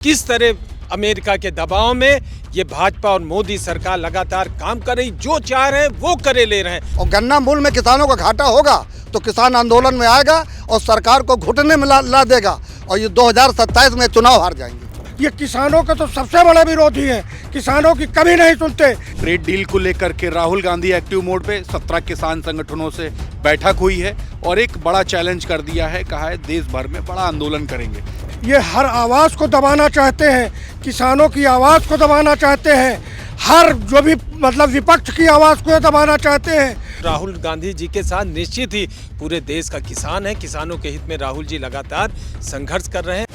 किस तरह अमेरिका के दबाव में ये भाजपा और मोदी सरकार लगातार काम कर रही, जो चाह रहे हैं वो करे ले रहे हैं। और गन्ना मूल में किसानों का घाटा होगा तो किसान आंदोलन में आएगा और सरकार को घुटने में ला देगा और ये 2027 में चुनाव हार जाएंगे। ये किसानों के तो सबसे बड़े विरोधी हैं, किसानों की कभी नहीं सुनते। ट्रेड डील को लेकर के राहुल गांधी एक्टिव मोड पे 17 किसान संगठनों से बैठक हुई है और एक बड़ा चैलेंज कर दिया है, कहा है देश भर में बड़ा आंदोलन करेंगे। ये हर आवाज़ को दबाना चाहते हैं, किसानों की आवाज़ को दबाना चाहते हैं, हर जो भी विपक्ष की आवाज़ को दबाना चाहते हैं। राहुल गांधी जी के साथ निश्चित ही पूरे देश का किसान है। किसानों के हित में राहुल जी लगातार संघर्ष कर रहे हैं।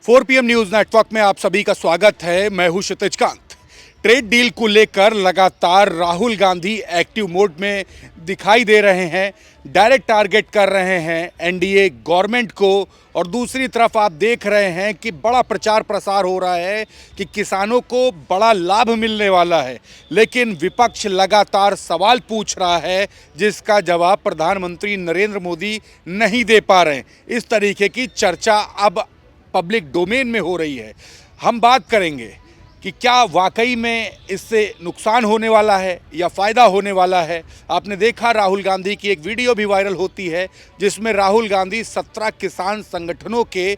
4 PM न्यूज नेटवर्क में आप सभी का स्वागत है। मैं हूं क्षितिज कांत। ट्रेड डील को लेकर लगातार राहुल गांधी एक्टिव मोड में दिखाई दे रहे हैं, डायरेक्ट टारगेट कर रहे हैं एनडीए गवर्नमेंट को, और दूसरी तरफ आप देख रहे हैं कि बड़ा प्रचार प्रसार हो रहा है कि किसानों को बड़ा लाभ मिलने वाला है। लेकिन विपक्ष लगातार सवाल पूछ रहा है जिसका जवाब प्रधानमंत्री नरेंद्र मोदी नहीं दे पा रहे हैं। इस तरीके की चर्चा अब पब्लिक डोमेन में हो रही है। हम बात करेंगे कि क्या वाकई में इससे नुकसान होने वाला है या फ़ायदा होने वाला है। आपने देखा राहुल गांधी की एक वीडियो भी वायरल होती है जिसमें राहुल गांधी 17 किसान संगठनों के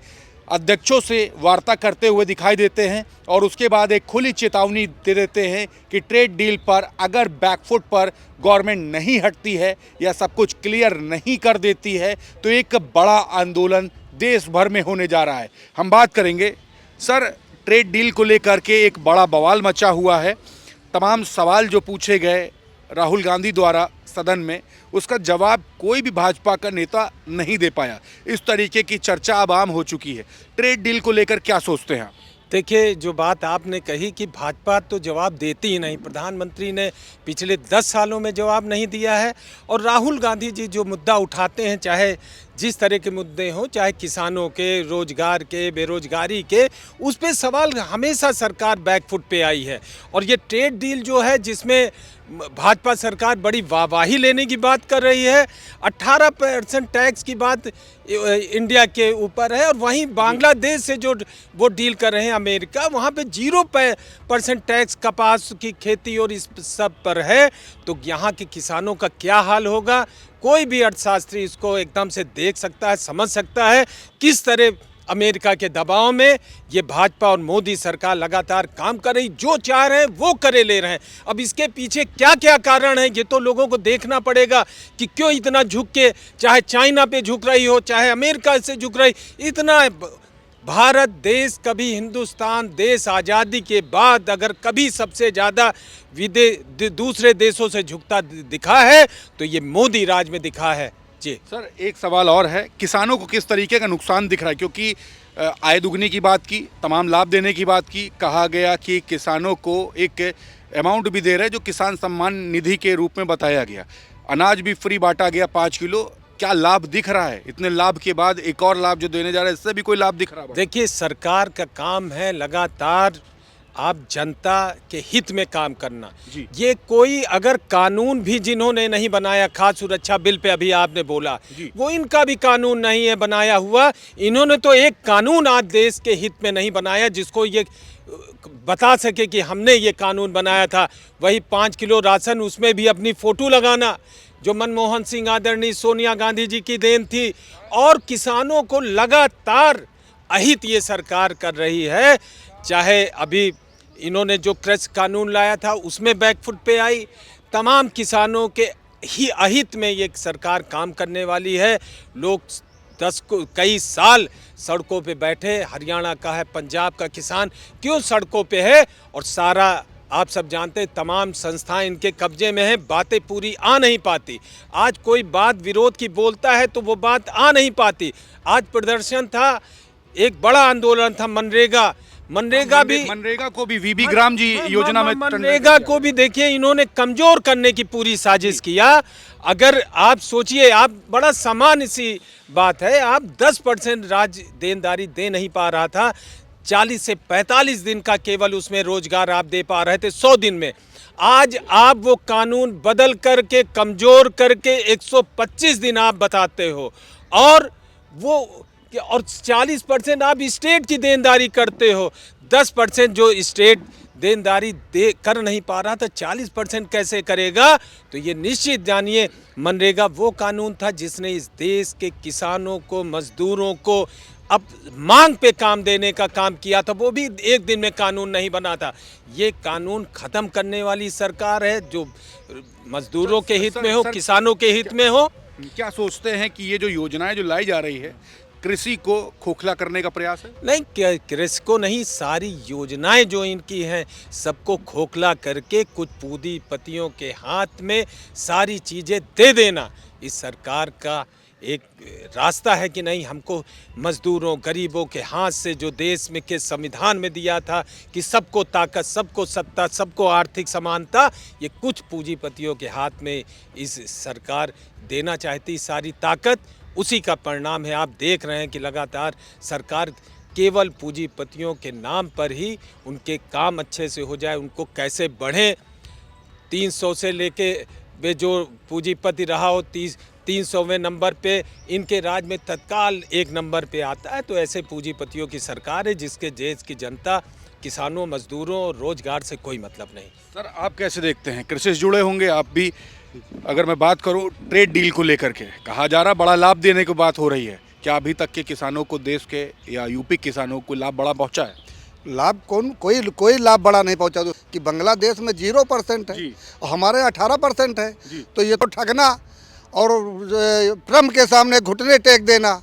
अध्यक्षों से वार्ता करते हुए दिखाई देते हैं और उसके बाद एक खुली चेतावनी दे देते हैं कि ट्रेड डील पर अगर बैकफुट पर गवर्नमेंट नहीं हटती है या सब कुछ क्लियर नहीं कर देती है तो एक बड़ा आंदोलन देश भर में होने जा रहा है। हम बात करेंगे सर, ट्रेड डील को लेकर के एक बड़ा बवाल मचा हुआ है। तमाम सवाल जो पूछे गए राहुल गांधी द्वारा सदन में, उसका जवाब कोई भी भाजपा का नेता नहीं दे पाया। इस तरीके की चर्चा अब आम हो चुकी है। ट्रेड डील को लेकर क्या सोचते हैं आप? देखिए, जो बात आपने कही कि भाजपा तो जवाब देती ही नहीं, प्रधानमंत्री ने पिछले 10 सालों में जवाब नहीं दिया है। और राहुल गांधी जी जो मुद्दा उठाते हैं, चाहे जिस तरह के मुद्दे हों, चाहे किसानों के, रोजगार के, बेरोजगारी के, उस पे सवाल हमेशा सरकार बैकफुट पे आई है। और ये ट्रेड डील जो है जिसमें भाजपा सरकार बड़ी वाहवाही लेने की बात कर रही है, 18% टैक्स की बात इंडिया के ऊपर है, और वहीं बांग्लादेश से जो वो डील कर रहे हैं अमेरिका, वहाँ पे 0% टैक्स कपास की खेती और इस सब पर है। तो यहाँ के किसानों का क्या हाल होगा, कोई भी अर्थशास्त्री इसको एकदम से देख सकता है, समझ सकता है किस तरह अमेरिका के दबाव में ये भाजपा और मोदी सरकार लगातार काम कर रही, जो चाह रहे हैं वो करे ले रहे हैं। अब इसके पीछे क्या क्या कारण है ये तो लोगों को देखना पड़ेगा कि क्यों इतना झुक के, चाहे चाइना पे झुक रही हो, चाहे अमेरिका से झुक रही, इतना भारत देश, कभी हिंदुस्तान देश आज़ादी के बाद अगर कभी सबसे ज़्यादा दूसरे देशों से झुकता दिखा है तो ये मोदी राज में दिखा है। जी सर, एक सवाल और है, किसानों को किस तरीके का नुकसान दिख रहा है? क्योंकि आय दुगनी की बात की, तमाम लाभ देने की बात की, कहा गया कि किसानों को एक अमाउंट भी दे रहे हैं जो किसान सम्मान निधि के रूप में बताया गया, अनाज भी फ्री बांटा गया 5 किलो। क्या लाभ दिख रहा है? इतने लाभ के बाद एक और लाभ जो देने जा रहा है, इससे भी कोई लाभ दिख रहा है? देखिए, सरकार का काम है लगातार आप जनता के हित में काम करना। ये कोई अगर कानून भी जिन्होंने नहीं बनाया, खाद्य सुरक्षा बिल पे अभी आपने बोला, वो इनका भी कानून नहीं है बनाया हुआ। इन्होंने तो एक कानून आज देश के हित में नहीं बनाया जिसको ये बता सके कि हमने ये कानून बनाया था। वही 5 किलो राशन, उसमें भी अपनी फ़ोटो लगाना, जो मनमोहन सिंह, आदरणीय सोनिया गांधी जी की देन थी। और किसानों को लगातार अहित ये सरकार कर रही है। चाहे अभी इन्होंने जो कृषि कानून लाया था उसमें बैकफुट पे आई, तमाम किसानों के ही अहित में ये सरकार काम करने वाली है। लोग कई साल सड़कों पे बैठे, हरियाणा का है, पंजाब का किसान क्यों सड़कों पे है, और सारा आप सब जानते हैं तमाम संस्थाएं इनके कब्जे में हैं, बातें पूरी आ नहीं पाती। आज कोई बात विरोध की बोलता है तो वो बात आ नहीं पाती। आज प्रदर्शन था, एक बड़ा आंदोलन था, मनरेगा को भी वीबी ग्राम जी योजना में, मनरेगा को भी देखिए इन्होंने कमजोर करने की पूरी साजिश किया। अगर आप सोचिए, आप बड़ा सामान्य सी बात है, आप 10% राज्य देनदारी दे नहीं पा रहा था, 40 से 45 दिन का केवल उसमें रोजगार आप दे पा रहे थे 100 दिन में। आज आप वो कानून बदल करके, कमजोर करके 125 दिन आप बताते हो, और वो और 40% आप स्टेट की देनदारी करते हो। 10% जो स्टेट देनदारी दे कर नहीं पा रहा था, 40% कैसे करेगा? तो ये निश्चित जानिए, मनरेगा वो कानून था जिसने इस देश के किसानों को, मजदूरों को अब मांग पे काम देने का काम किया था। वो भी एक दिन में कानून नहीं बना था। ये कानून ख़त्म करने वाली सरकार है, जो मजदूरों के हित में हो, किसानों के हित में हो। क्या सोचते हैं कि ये जो योजनाएं जो लाई जा रही है, कृषि को खोखला करने का प्रयास है? नहीं, कृषि को नहीं, सारी योजनाएं जो इनकी हैं सबको खोखला करके कुछ पूंजीपतियों के हाथ में सारी चीज़ें दे देना इस सरकार का एक रास्ता है कि नहीं। हमको मजदूरों, गरीबों के हाथ से जो देश में के संविधान में दिया था कि सबको ताकत, सबको सत्ता, सबको आर्थिक समानता, ये कुछ पूंजीपतियों के हाथ में इस सरकार देना चाहती सारी ताकत। उसी का परिणाम है। आप देख रहे हैं कि लगातार सरकार केवल पूंजीपतियों के नाम पर ही उनके काम अच्छे से हो जाए, उनको कैसे बढ़े। 300 से लेके वे जो पूंजीपति रहा हो 300वें नंबर पे इनके राज में तत्काल 1 नंबर पे आता है। तो ऐसे पूंजीपतियों की सरकार है जिसके देश की जनता, किसानों, मजदूरों और रोजगार से कोई मतलब नहीं। सर, आप कैसे देखते हैं? कृषि से जुड़े होंगे आप भी। अगर मैं बात करूं ट्रेड डील को लेकर के, कहा जा रहा बड़ा लाभ देने की बात हो रही है। क्या अभी तक के किसानों को, देश के या यूपी किसानों को लाभ बड़ा पहुंचा है? लाभ कोई लाभ बड़ा नहीं पहुंचा। कि बांग्लादेश में 0% है और हमारे 18% है। तो ये तो ठगना और ट्रम्प के सामने घुटने टेक देना,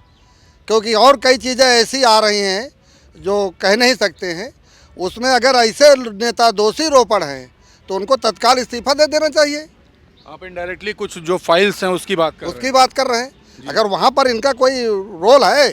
क्योंकि और कई चीज़ें ऐसी आ रही हैं जो कह नहीं सकते हैं। उसमें अगर ऐसे नेता दोषी रोपण हैं तो उनको तत्काल इस्तीफा दे देना चाहिए। आप इनडायरेक्टली कुछ जो फाइल्स हैं उसकी बात कर रहे हैं। अगर वहाँ पर इनका कोई रोल है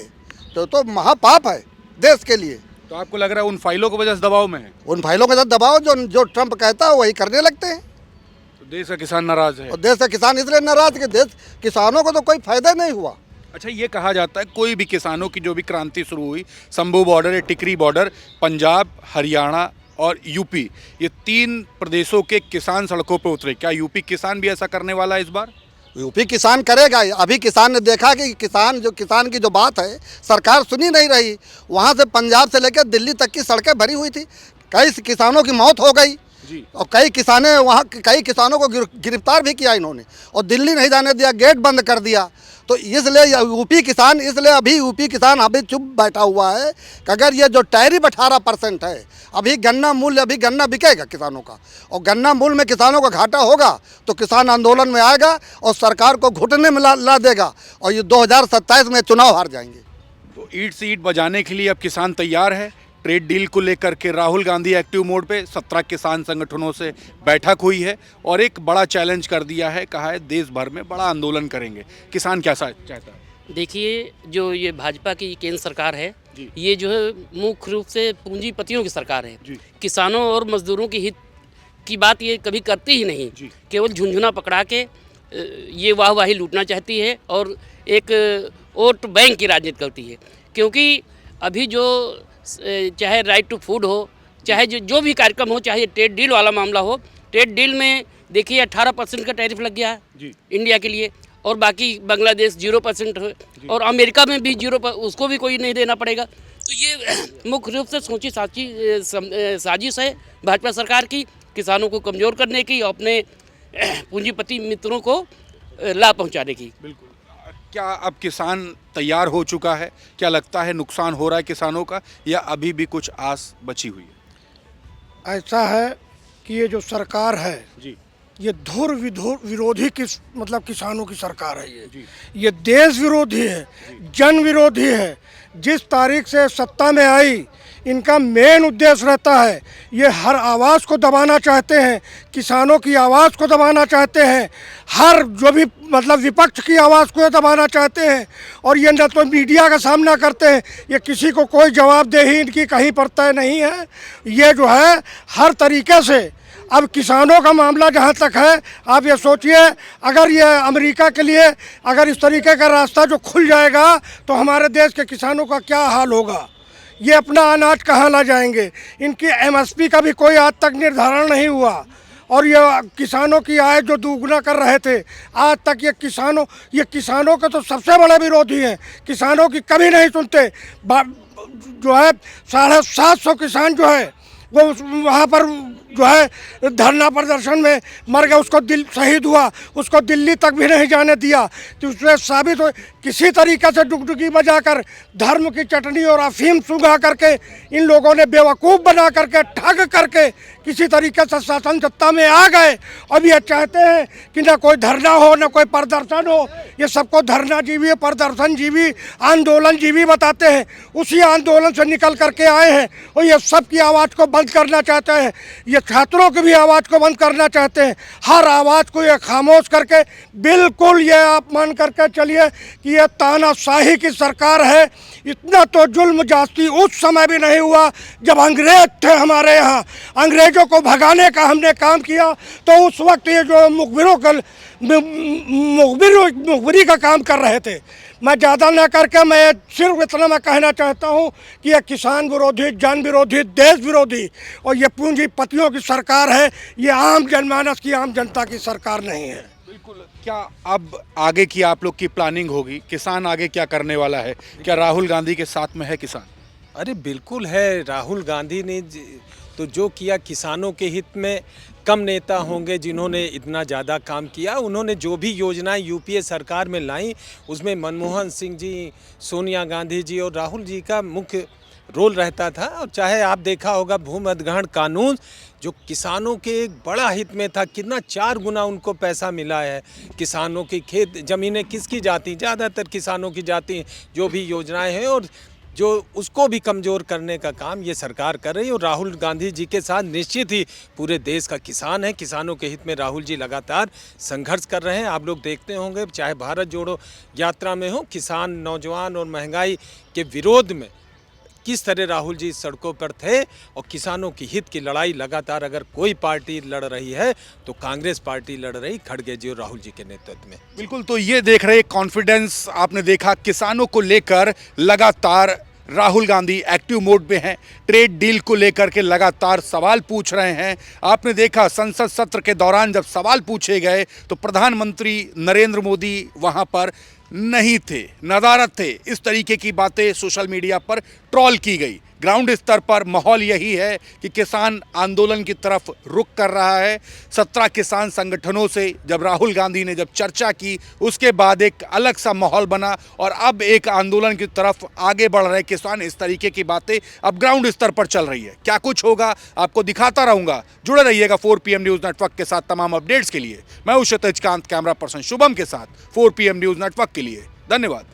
तो महापाप है देश के लिए। तो आपको लग रहा है उन फाइलों की वजह से दबाव में है? उन फाइलों के साथ दबाव जो ट्रम्प कहता है वही करने लगते हैं। तो देश का किसान नाराज है। और देश का किसान इसलिए नाराज कि देश किसानों को तो कोई फायदा नहीं हुआ। अच्छा, ये कहा जाता है कोई भी किसानों की जो भी क्रांति शुरू हुई, शंभू बॉर्डर या टिकरी बॉर्डर, पंजाब, हरियाणा और यूपी, ये 3 प्रदेशों के किसान सड़कों पर उतरे। क्या यूपी किसान भी ऐसा करने वाला है इस बार? यूपी किसान करेगा। अभी किसान ने देखा कि किसान की जो बात है सरकार सुनी नहीं रही। वहाँ से पंजाब से लेकर दिल्ली तक की सड़कें भरी हुई थी। कई किसानों की मौत हो गई और कई किसानों को गिरफ्तार भी किया इन्होंने और दिल्ली नहीं जाने दिया, गेट बंद कर दिया। तो इसलिए यूपी किसान अभी चुप बैठा हुआ है कि अगर ये जो टैरिफ 18% है, अभी गन्ना बिकेगा किसानों का और गन्ना मूल्य में किसानों का घाटा होगा तो किसान आंदोलन में आएगा और सरकार को घुटने में ला देगा और ये 2027 में चुनाव हार जाएंगे। तो ईंट से ईंट बजाने के लिए अब किसान तैयार है। ट्रेड डील को लेकर के राहुल गांधी एक्टिव मोड पे 17 किसान संगठनों से बैठक हुई है और एक बड़ा चैलेंज कर दिया है। कहा है देश भर में बड़ा आंदोलन करेंगे। किसान क्या चाहता है? देखिए, जो ये भाजपा की केंद्र सरकार है, ये जो है मुख्य रूप से पूंजीपतियों की सरकार है। किसानों और मजदूरों की हित की बात ये कभी करती ही नहीं। केवल झुंझुना पकड़ा के ये वाहवाही लूटना चाहती है और एक वोट बैंक की राजनीति करती है। क्योंकि अभी जो चाहे राइट टू फूड हो, चाहे जो भी कार्यक्रम हो, चाहे ट्रेड डील वाला मामला हो, ट्रेड डील में देखिए 18% का टैरिफ लग गया है इंडिया के लिए और बाकी बांग्लादेश 0% है और अमेरिका में भी 0%, उसको भी कोई नहीं देना पड़ेगा। तो ये मुख्य रूप से सोची साजिश है भाजपा सरकार की, किसानों को कमज़ोर करने की, अपने पूंजीपति मित्रों को लाभ पहुंचाने की। बिल्कुल। क्या अब किसान तैयार हो चुका है? क्या लगता है नुकसान हो रहा है किसानों का या अभी भी कुछ आस बची हुई है? ऐसा है कि ये जो सरकार है ये धुर विरोधी किसानों की सरकार है। ये देश विरोधी है, जन विरोधी है। जिस तारीख से सत्ता में आई इनका मेन उद्देश्य रहता है ये हर आवाज़ को दबाना चाहते हैं, किसानों की आवाज़ को दबाना चाहते हैं, हर जो भी विपक्ष की आवाज़ को दबाना चाहते हैं। और ये न तो मीडिया का सामना करते हैं, ये किसी को कोई जवाबदेही इनकी कहीं पर तय नहीं है। ये जो है हर तरीके से अब किसानों का मामला जहाँ तक है, आप ये सोचिए अगर ये अमेरिका के लिए अगर इस तरीके का रास्ता जो खुल जाएगा तो हमारे देश के किसानों का क्या हाल होगा। ये अपना अनाज कहाँ ला जाएंगे। इनकी MSP का भी कोई आज तक निर्धारण नहीं हुआ और ये किसानों की आय जो दोगुना कर रहे थे, आज तक ये किसानों के तो सबसे बड़े विरोधी हैं। किसानों की कभी नहीं सुनते। जो है 750 किसान जो है वो वहाँ पर जो है धरना प्रदर्शन में मर गया, उसको शहीद हुआ, उसको दिल्ली तक भी नहीं जाने दिया। तो उसमें साबित हो किसी तरीके से डुगडुगी बजाकर धर्म की चटनी और अफीम सुंघा करके इन लोगों ने बेवकूफ़ बना करके ठग करके किसी तरीके से शासन सत्ता में आ गए। अब ये चाहते हैं कि ना कोई धरना हो ना कोई प्रदर्शन हो, ये सबको धरना जीवी, प्रदर्शन जीवी, आंदोलन जीवी बताते हैं। उसी आंदोलन से निकल करके आए हैं और ये सबकी आवाज़ को बंद करना चाहते हैं। ये छात्रों की भी आवाज़ को बंद करना चाहते हैं। हर आवाज़ को ये खामोश करके बिल्कुल ये आप मान करके चलिए कि ये तानाशाही की सरकार है। इतना तो जुल्म जास्ती उस समय भी नहीं हुआ जब अंग्रेज थे हमारे यहाँ। अंग्रेजों को भगाने का हमने काम किया तो उस वक्त ये जो मुखबिरी का काम कर रहे थे। मैं ज़्यादा न करके मैं सिर्फ इतना मैं कहना चाहता हूँ कि ये किसान विरोधी, जन विरोधी, देश विरोधी और ये पूंजीपतियों की सरकार है। ये आम जनमानस की, आम जनता की सरकार नहीं है। बिल्कुल। क्या अब आगे की आप लोग की प्लानिंग होगी? किसान आगे क्या करने वाला है? क्या राहुल गांधी के साथ में है किसान? अरे बिल्कुल है। राहुल गांधी ने तो जो किया किसानों के हित में, कम नेता होंगे जिन्होंने इतना ज़्यादा काम किया। उन्होंने जो भी योजनाएं यूपीए सरकार में लाई उसमें मनमोहन सिंह जी, सोनिया गांधी जी और राहुल जी का मुख्य रोल रहता था। और चाहे आप देखा होगा भूमि अधिग्रहण कानून जो किसानों के एक बड़ा हित में था, कितना 4 गुना उनको पैसा मिला है। किसानों की खेत ज़मीनें किसकी जाती, ज़्यादातर किसानों की जाती, जो भी योजनाएं हैं, और जो उसको भी कमज़ोर करने का काम ये सरकार कर रही है। और राहुल गांधी जी के साथ निश्चित ही पूरे देश का किसान है। किसानों के हित में राहुल जी लगातार संघर्ष कर रहे हैं। आप लोग देखते होंगे चाहे भारत जोड़ो यात्रा में हो, किसान, नौजवान और महंगाई के विरोध में किस तरह राहुल जी सड़कों पर थे। और किसानों की हित की लड़ाई लगातार अगर कोई पार्टी लड़ रही है तो कांग्रेस पार्टी लड़ रही, खड़गे जी और राहुल जी के नेतृत्व में। बिल्कुल। तो ये देख रहे कॉन्फिडेंस आपने देखा, किसानों को लेकर लगातार राहुल गांधी एक्टिव मोड में हैं। ट्रेड डील को लेकर के लगातार सवाल पूछ रहे हैं। आपने देखा संसद सत्र के दौरान जब सवाल पूछे गए तो प्रधानमंत्री नरेंद्र मोदी वहां पर नहीं थे, नदारद थे। इस तरीके की बातें सोशल मीडिया पर ट्रोल की गई। ग्राउंड स्तर पर माहौल यही है कि किसान आंदोलन की तरफ रुख कर रहा है। 17 किसान संगठनों से जब राहुल गांधी ने जब चर्चा की उसके बाद एक अलग सा माहौल बना और अब एक आंदोलन की तरफ आगे बढ़ रहे किसान। इस तरीके की बातें अब ग्राउंड स्तर पर चल रही है। क्या कुछ होगा आपको दिखाता रहूंगा। जुड़े रहिएगा 4 PM न्यूज़ नेटवर्क के साथ तमाम अपडेट्स के लिए। मैं हूं क्षितिज कांत, कैमरा पर्सन शुभम के साथ 4 PM न्यूज़ नेटवर्क के लिए। धन्यवाद।